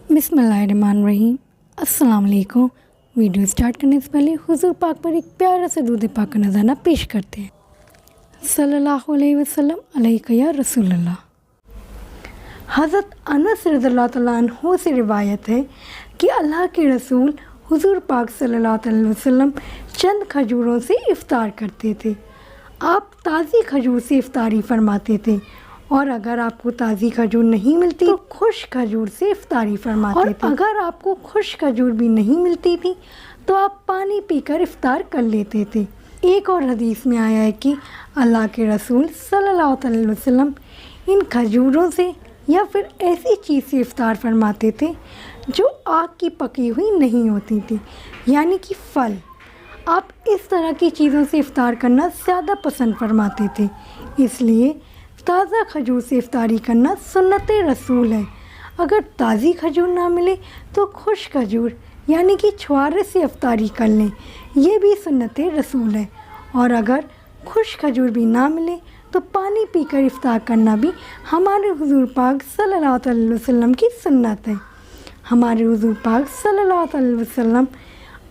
बिस्मिल्लाहिर्रहमानिर्रहीम। अस्सलाम वालेकुम। वीडियो स्टार्ट करने से पहले हुजूर पाक पर एक प्यारा सा दूध पाक का नज़राना पेश करते हैं। सल्लल्लाहु अलैहि वसल्लम अलैका या रसूल अल्लाह। हज़रत अनस रज़ियल्लाहु तआला अन्हु से रिवायत है कि अल्लाह के रसूल हुजूर पाक सल्लल्लाहु अलैहि वसल्लम चंद खजूरों से इफ्तार करते थे। आप ताज़ी खजूर से इफ्तारी फरमाते थे और अगर आपको ताज़ी खजूर नहीं मिलती तो खुश्क खजूर से इफ्तारी फरमाते थे। अगर आपको खुश्क खजूर भी नहीं मिलती थी तो आप पानी पीकर इफ्तार कर लेते थे। एक और हदीस में आया है कि अल्लाह के रसूल सल्लल्लाहु अलैहि वसल्लम इन खजूरों से या फिर ऐसी चीज़ से इफ्तार फरमाते थे जो आग की पकी हुई नहीं होती थी, यानी कि फल। आप इस तरह की चीज़ों से इफ्तार करना ज़्यादा पसंद फरमाते थे, इसलिए ताज़ा खजूर से इफ्तारी करना सुन्नत रसूल है। अगर ताज़ी खजूर ना मिले तो खुश्क खजूर यानी कि छुहारे से इफ्तारी कर लें, ये भी सुन्नत रसूल है। और अगर खुश्क खजूर भी ना मिले तो पानी पीकर इफ्तार करना भी हमारे हुजूर पाक सल्लल्लाहु अलैहि वसल्लम की सुन्नत है। हमारे हुजूर पाक सल्लल्लाहु अलैहि वसल्लम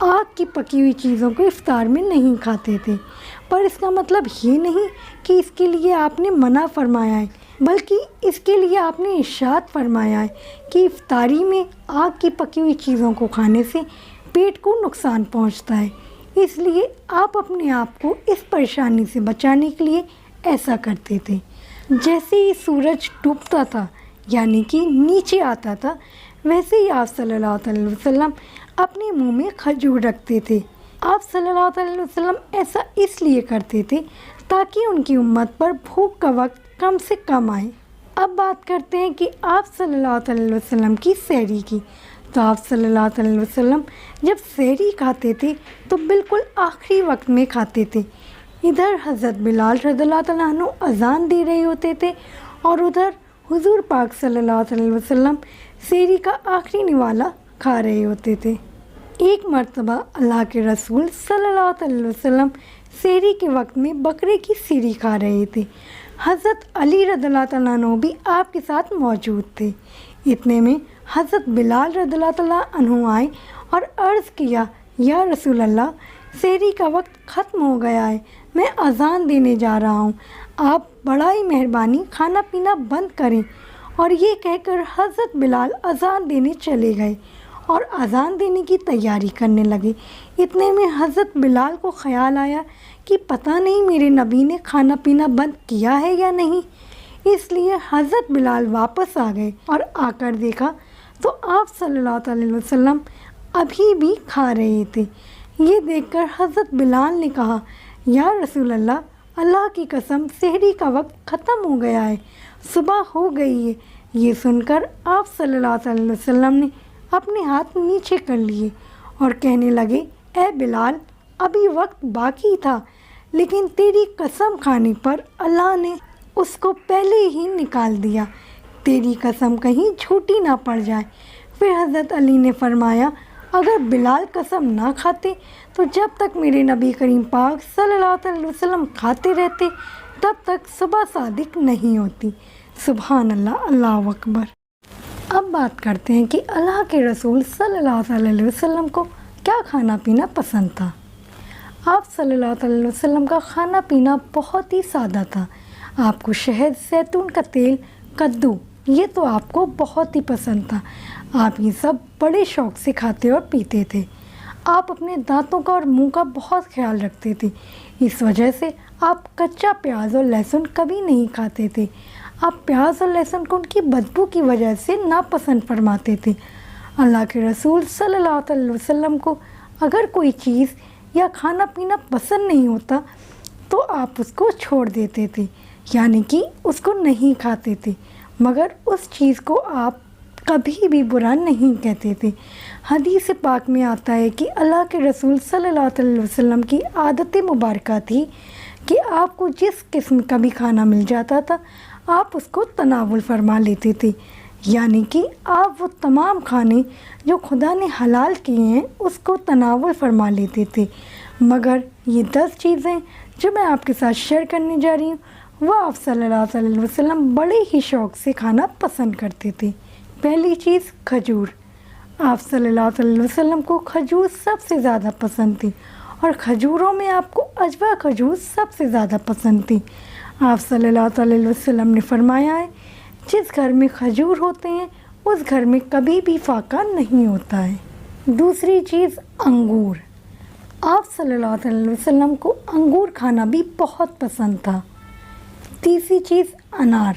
आग की पकी हुई चीज़ों को इफ्तार में नहीं खाते थे, पर इसका मतलब ये नहीं कि इसके लिए आपने मना फरमाया है, बल्कि इसके लिए आपने इरशाद फरमाया है कि इफ्तारी में आग की पकी हुई चीज़ों को खाने से पेट को नुकसान पहुंचता है। इसलिए आप अपने आप को इस परेशानी से बचाने के लिए ऐसा करते थे। जैसे ही सूरज डूबता था यानी कि नीचे आता था, वैसे ही आप सल्लल्लाहु अलैहि वसल्लम अपने मुंह में खजूर रखते थे। आप सल्लल्लाहु अलैहि वसल्लम ऐसा इसलिए करते थे ताकि उनकी उम्मत पर भूख का वक्त कम से कम आए। अब बात करते हैं कि आप सल्लल्लाहु अलैहि वसल्लम की सहरी की। तो आप सल्लल्लाहु अलैहि वसल्लम जब सहरी खाते थे तो बिल्कुल आखिरी वक्त में खाते थे। इधर हज़रत बिलाल रज़ियल्लाहु तआला अन्हु अज़ान दे रहे होते थे और उधर हुजूर पाक सल्लल्लाहु अलैहि वसल्लम सहरी का आखिरी निवाला खा रहे होते थे। एक मर्तबा अल्लाह के रसूल सल्लल्लाहु अलैहि वसल्लम सहरी के वक्त में बकरे की सीरी खा रहे थे। हज़रत अली रज़ियल्लाहु तआला अन्हु भी आपके साथ मौजूद थे। इतने में हज़रत बिलाल रज़ियल्लाहु तआला अन्हु आए और अर्ज़ किया, या रसूल अल्लाह, सहरी का वक्त ख़त्म हो गया है, मैं अज़ान देने जा रहा हूँ, आप बड़ा ही मेहरबानी खाना पीना बंद करें। और ये कहकर हज़रत बिलाल अज़ान देने चले गए और अज़ान देने की तैयारी करने लगे। इतने में हज़रत बिलाल को ख़याल आया कि पता नहीं मेरे नबी ने खाना पीना बंद किया है या नहीं, इसलिए हज़रत बिलाल वापस आ गए और आकर देखा तो आप सल्लल्लाहु अलैहि वसल्लम अभी भी खा रहे थे। ये देखकर हज़रत बिलाल ने कहा, या रसूल अल्लाह, अल्लाह की कसम सहरी का वक्त ख़त्म हो गया है, सुबह हो गई है। ये सुनकर आप सल्लल्लाहु अलैहि वसल्लम ने अपने हाथ नीचे कर लिए और कहने लगे, ए बिलाल, अभी वक्त बाकी था, लेकिन तेरी कसम खाने पर अल्लाह ने उसको पहले ही निकाल दिया, तेरी कसम कहीं झूठी ना पड़ जाए। फिर हज़रत अली ने फरमाया, अगर बिलाल कसम ना खाते तो जब तक मेरे नबी करीम पाक सल्लल्लाहु अलैहि वसल्लम खाते रहते तब तक सुबह सादिक नहीं होती। सुभान अल्लाह, अल्लाह अकबर। अब बात करते हैं कि अल्लाह के रसूल सल्लल्लाहु अलैहि वसल्लम को क्या खाना पीना पसंद था। आप सल्लल्लाहु अलैहि वसल्लम का खाना पीना बहुत ही सादा था। आपको शहद, जैतून का तेल, कद्दू, ये तो आपको बहुत ही पसंद था। आप ये सब बड़े शौक़ से खाते और पीते थे। आप अपने दांतों का और मुंह का बहुत ख्याल रखते थे, इस वजह से आप कच्चा प्याज और लहसुन कभी नहीं खाते थे। आप प्याज और लहसुन को उनकी बदबू की वजह से नापसंद फरमाते थे। अल्लाह के रसूल सल्लल्लाहु अलैहि वसल्लम को अगर कोई चीज़ या खाना पीना पसंद नहीं होता तो आप उसको छोड़ देते थे, यानी कि उसको नहीं खाते थे, मगर उस चीज़ को आप कभी भी बुरा नहीं कहते थे। हदीस पाक में आता है कि अल्लाह के रसूल सल्लल्लाहु अलैहि वसल्लम की आदत मुबारक थी कि आपको जिस किस्म का भी खाना मिल जाता था आप उसको तनावुल फरमा लेते थे, यानी कि आप वो तमाम खाने जो खुदा ने हलाल किए हैं उसको तनावुल फरमा लेते थे। मगर ये 10 चीज़ें जो मैं आपके साथ शेयर करने जा रही हूँ वो आप सल्लल्लाहु अलैहि वसल्लम बड़े ही शौक़ से खाना पसंद करते थे। पहली चीज़ खजूर। آپ صلی اللہ علیہ وسلم کو کھجور سب سے زیادہ پسند تھی اور کھجوروں میں آپ کو اجوا کھجور سب سے زیادہ پسند تھی۔ آپ صلی اللہ علیہ وسلم نے فرمایا ہے، جس گھر میں کھجور ہوتے ہیں اس گھر میں کبھی بھی فاقہ نہیں ہوتا ہے۔ دوسری چیز انگور۔ آپ صلی اللہ علیہ وسلم کو انگور کھانا بھی بہت پسند تھا۔ تیسری چیز انار۔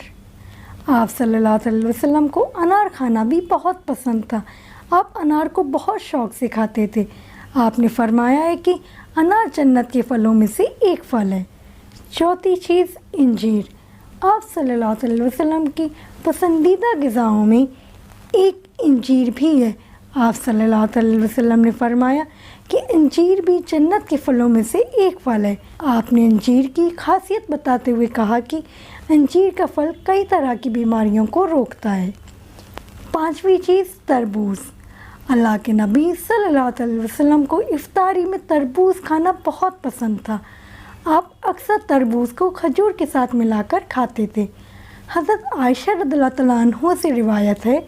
آپ صلی اللہ علیہ وسلم کو انار کھانا بھی بہت پسند تھا۔ آپ انار کو بہت شوق سے کھاتے تھے۔ آپ نے فرمایا ہے کہ انار جنت کے پھلوں میں سے ایک پھل ہے۔ چوتھی چیز انجیر۔ آپ صلی اللہ علیہ وسلم کی پسندیدہ غذاؤں میں ایک انجیر بھی ہے۔ آپ صلی اللہ علیہ وسلم نے فرمایا کہ انجیر بھی جنت کے پھلوں میں سے ایک پھل ہے۔ آپ نے انجیر کی خاصیت بتاتے ہوئے کہا کہ انجیر کا پھل کئی طرح کی بیماریوں کو روکتا ہے۔ پانچویں چیز تربوز۔ اللہ کے نبی صلی اللہ علیہ وسلم کو افطاری میں تربوز کھانا بہت پسند تھا۔ آپ اکثر تربوز کو کھجور کے ساتھ ملا کر کھاتے تھے۔ حضرت عائشہ رضی اللہ تعالیٰ عنہ سے روایت ہے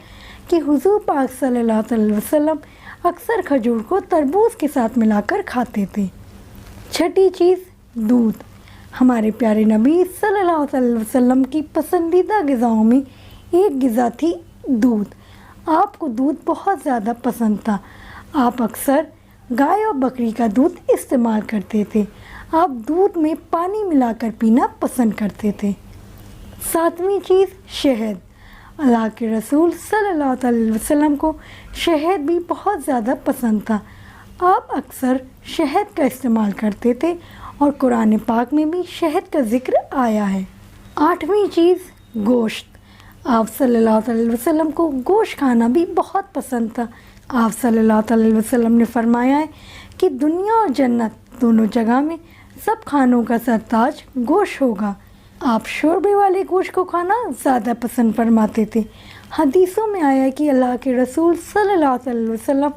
کہ حضور پاک صلی اللہ علیہ وسلم اکثر کھجور کو تربوز کے ساتھ ملا کر کھاتے تھے۔ چھٹی چیز دودھ۔ ہمارے پیارے نبی صلی اللہ علیہ وسلم کی پسندیدہ غذاؤں میں ایک غذا تھی دودھ۔ آپ کو دودھ بہت زیادہ پسند تھا۔ آپ اکثر گائے اور بکری کا دودھ استعمال کرتے تھے۔ آپ دودھ میں پانی ملا کر پینا پسند کرتے تھے۔ ساتویں چیز شہد۔ اللہ کے رسول صلی اللہ علیہ وسلم کو شہد بھی بہت زیادہ پسند تھا۔ آپ اکثر شہد کا استعمال کرتے تھے اور قرآن پاک میں بھی شہد کا ذکر آیا ہے۔ آٹھویں چیز گوشت۔ آپ صلی اللہ علیہ وسلم کو گوشت کھانا بھی بہت پسند تھا۔ آپ صلی اللہ علیہ وسلم نے فرمایا ہے کہ دنیا اور جنت دونوں جگہ میں سب کھانوں کا سرتاج گوشت ہوگا۔ آپ شوربے والے گوشت کو کھانا زیادہ پسند فرماتے تھے۔ حدیثوں میں آیا ہے کہ اللہ کے رسول صلی اللہ علیہ وسلم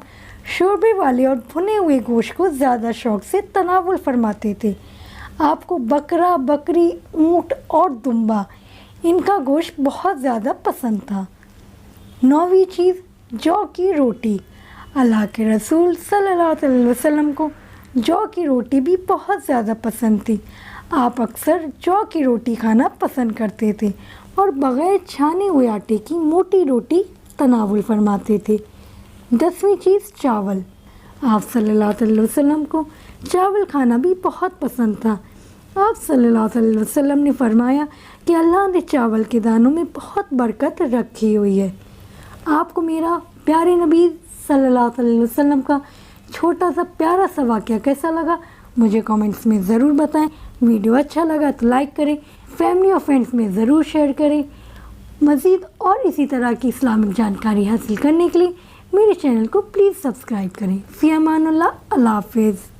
شوربے والے اور بھنے ہوئے گوشت کو زیادہ شوق سے تناول فرماتے تھے۔ آپ کو بکرا، بکری، اونٹ اور دمبا ان کا گوشت بہت زیادہ پسند تھا۔ نویں چیز جو کی روٹی۔ اللہ کے رسول صلی اللہ علیہ وسلم کو جو کی روٹی بھی بہت زیادہ پسند تھی۔ آپ اکثر جو کی روٹی کھانا پسند کرتے تھے اور بغیر چھانے ہوئے آٹے کی موٹی روٹی تناول فرماتے تھے۔ 10ویں چیز چاول۔ آپ صلی اللہ علیہ وسلم کو چاول کھانا بھی بہت پسند تھا۔ آپ صلی اللہ علیہ وسلم نے فرمایا کہ اللہ نے چاول کے دانوں میں بہت برکت رکھی ہوئی ہے۔ آپ کو میرا پیارے نبی صلی اللہ علیہ وسلم کا چھوٹا سا پیارا سا واقعہ کیسا لگا مجھے کامنٹس میں ضرور بتائیں۔ ویڈیو اچھا لگا تو لائک کریں، فیملی اور فرینڈس میں ضرور شیئر کریں۔ مزید اور اسی طرح کی اسلامک جانکاری حاصل کرنے کے لیے میرے چینل کو پلیز سبسکرائب کریں۔ فی امان اللہ، اللہ حافظ۔